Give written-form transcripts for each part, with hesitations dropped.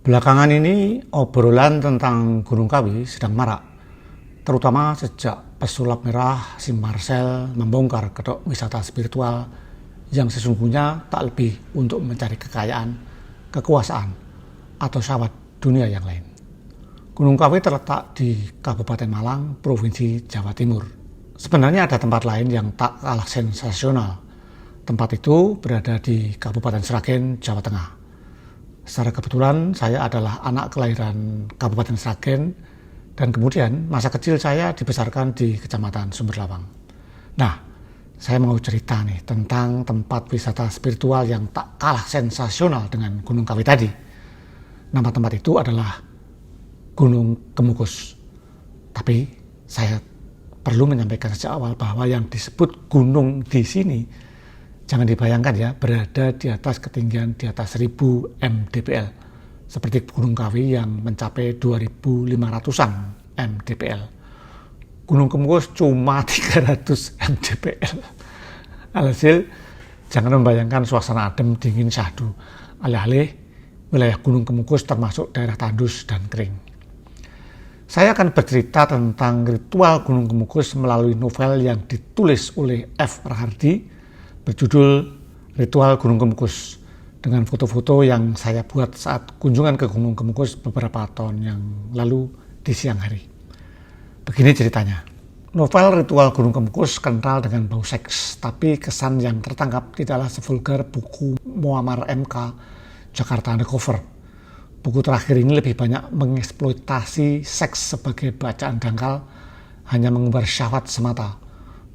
Belakangan ini obrolan tentang Gunung Kawi sedang marak, terutama sejak pesulap merah si Marcel membongkar kedok wisata spiritual yang sesungguhnya tak lebih untuk mencari kekayaan, kekuasaan, atau syahwat dunia yang lain. Gunung Kawi terletak di Kabupaten Malang, Provinsi Jawa Timur. Sebenarnya ada tempat lain yang tak kalah sensasional. Tempat itu berada di Kabupaten Sragen, Jawa Tengah. Secara kebetulan saya adalah anak kelahiran Kabupaten Sragen dan kemudian masa kecil saya dibesarkan di Kecamatan Sumberlawang. Nah, saya mau cerita nih tentang tempat wisata spiritual yang tak kalah sensasional dengan Gunung Kawi tadi. Nama tempat itu adalah Gunung Kemukus. Tapi saya perlu menyampaikan sejak awal bahwa yang disebut gunung di sini jangan dibayangkan ya, berada di atas ketinggian di atas 1000 mdpl. Seperti Gunung Kawi yang mencapai 2500-an mdpl. Gunung Kemukus cuma 300 mdpl. Alhasil, jangan membayangkan suasana adem, dingin, syahdu. Alih-alih, wilayah Gunung Kemukus termasuk daerah tandus dan kering. Saya akan bercerita tentang ritual Gunung Kemukus melalui novel yang ditulis oleh F. Rahardi berjudul Ritual Gunung Kemukus, dengan foto-foto yang saya buat saat kunjungan ke Gunung Kemukus beberapa tahun yang lalu di siang hari. Begini ceritanya. Novel Ritual Gunung Kemukus kental dengan bau seks, tapi kesan yang tertangkap tidaklah sevulgar buku Muammar MK Jakarta Undercover. Buku terakhir ini lebih banyak mengeksploitasi seks sebagai bacaan dangkal, hanya mengumbar syahwat semata.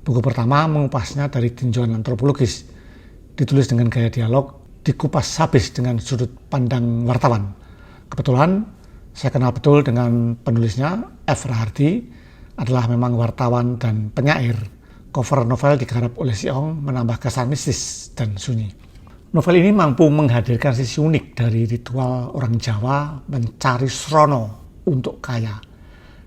Buku pertama mengupasnya dari tinjauan antropologis, ditulis dengan gaya dialog, dikupas habis dengan sudut pandang wartawan. Kebetulan saya kenal betul dengan penulisnya, F. Rahardi, adalah memang wartawan dan penyair. Cover novel digarap oleh Si Ong menambah kesan mistis dan sunyi. Novel ini mampu menghadirkan sisi unik dari ritual orang Jawa mencari srono untuk kaya,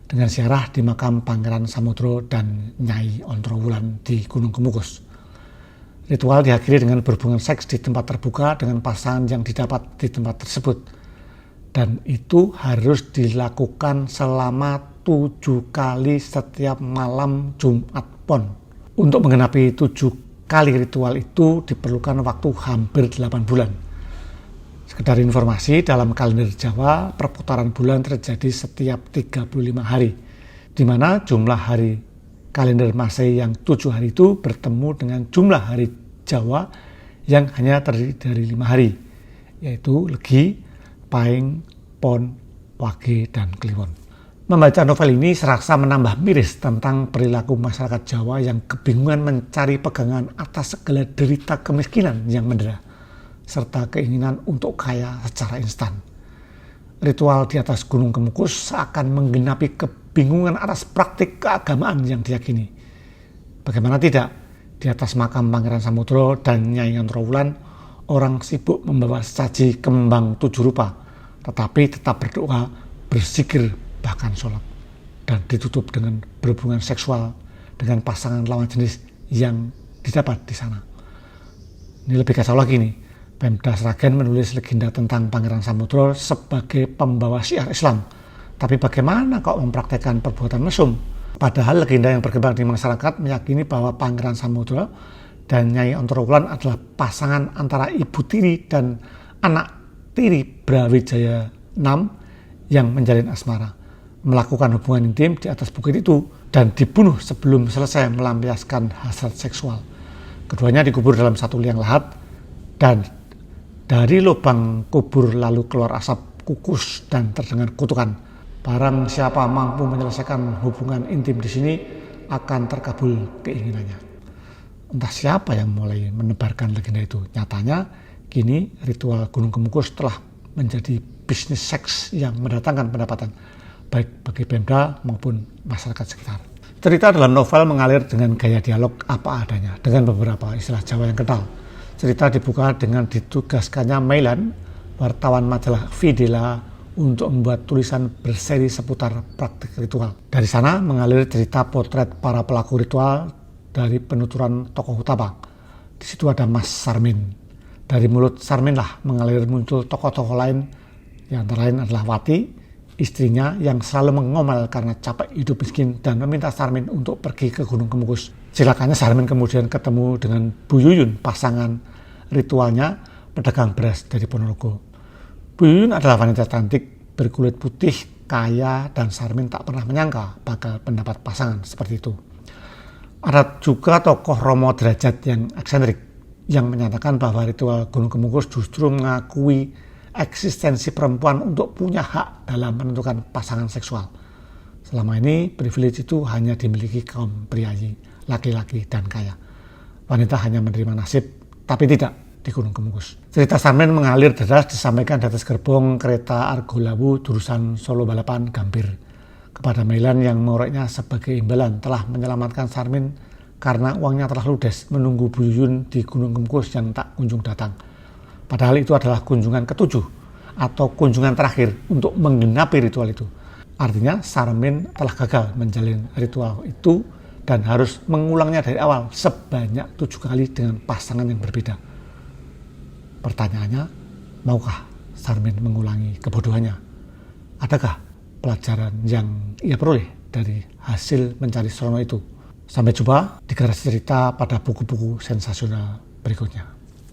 dengan ziarah di makam Pangeran Samudro dan Nyai Ontrowulan di Gunung Kemukus. Ritual diakhiri dengan berhubungan seks di tempat terbuka dengan pasangan yang didapat di tempat tersebut. Dan itu harus dilakukan selama 7 kali setiap malam Jumat Pon. Untuk menggenapi 7 kali ritual itu diperlukan waktu hampir 8 bulan. Sekedar informasi, dalam kalender Jawa, perputaran bulan terjadi setiap 35 hari, di mana jumlah hari kalender Masehi yang 7 hari itu bertemu dengan jumlah hari Jawa yang hanya terdiri dari 5 hari, yaitu Legi, Pahing, Pon, Wage, dan Kliwon. Membaca novel ini serasa menambah miris tentang perilaku masyarakat Jawa yang kebingungan mencari pegangan atas segala derita kemiskinan yang mendera, serta keinginan untuk kaya secara instan. Ritual di atas Gunung Kemukus seakan menggenapi kebingungan atas praktik keagamaan yang diyakini. Bagaimana tidak, di atas makam Pangeran Samudro dan Nyai Ontrowulan, orang sibuk membawa saji kembang 7 rupa, tetapi tetap berdoa, berzikir, bahkan sholat, dan ditutup dengan berhubungan seksual dengan pasangan lawan jenis yang didapat di sana. Ini lebih kacau lagi nih. Pemda Sragen menulis legenda tentang Pangeran Samudro sebagai pembawa syiar Islam. Tapi bagaimana kok mempraktekkan perbuatan mesum? Padahal legenda yang berkembang di masyarakat meyakini bahwa Pangeran Samudro dan Nyai Ontrowulan adalah pasangan antara ibu tiri dan anak tiri Brawijaya VI yang menjalin asmara, melakukan hubungan intim di atas bukit itu, dan dibunuh sebelum selesai melampiaskan hasrat seksual. Keduanya dikubur dalam satu liang lahat, dan dari lubang kubur lalu keluar asap kukus dan terdengar kutukan. Barang siapa mampu menyelesaikan hubungan intim di sini akan terkabul keinginannya. Entah siapa yang mulai menebarkan legenda itu. Nyatanya kini ritual Gunung Kemukus telah menjadi bisnis seks yang mendatangkan pendapatan, baik bagi Pemda maupun masyarakat sekitar. Cerita dalam novel mengalir dengan gaya dialog apa adanya, dengan beberapa istilah Jawa yang kental. Cerita dibuka dengan ditugaskannya Mailan, wartawan majalah Videla, untuk membuat tulisan berseri seputar praktik ritual. Dari sana mengalir cerita potret para pelaku ritual dari penuturan tokoh utama. Di situ ada Mas Sarmin. Dari mulut Sarmin lah mengalir muncul tokoh-tokoh lain Yang antara lain adalah Wati, istrinya yang selalu mengomel karena capek hidup miskin dan meminta Sarmin untuk pergi ke Gunung Kemukus. Celakanya Sarmin kemudian ketemu dengan Bu Yuyun, pasangan ritualnya pedagang beras dari Ponorogo. Bu Yuyun adalah wanita cantik, berkulit putih, kaya, dan Sarmin tak pernah menyangka bakal mendapat pasangan seperti itu. Ada juga tokoh Romo Derajat yang eksentrik, yang menyatakan bahwa ritual Gunung Kemukus justru mengakui eksistensi perempuan untuk punya hak dalam menentukan pasangan seksual. Selama ini privilege itu hanya dimiliki kaum priayi, laki-laki dan kaya. Wanita hanya menerima nasib, tapi tidak di Gunung Kemukus. Cerita Sarmin mengalir deras disampaikan di atas gerbong kereta Argo Lawu jurusan Solo Balapan Gambir kepada Mailan yang mengoreknya sebagai imbalan telah menyelamatkan Sarmin karena uangnya telah ludes menunggu Bu Yuyun di Gunung Kemukus yang tak kunjung datang. Padahal itu adalah kunjungan ke-7 atau kunjungan terakhir untuk menggenapi ritual itu. Artinya Sarmin telah gagal menjalin ritual itu dan harus mengulangnya dari awal sebanyak 7 kali dengan pasangan yang berbeda. Pertanyaannya, maukah Sarmin mengulangi kebodohannya? Adakah pelajaran yang ia peroleh dari hasil mencari Srono itu? Sampai jumpa di Garis Cerita pada buku-buku sensasional berikutnya.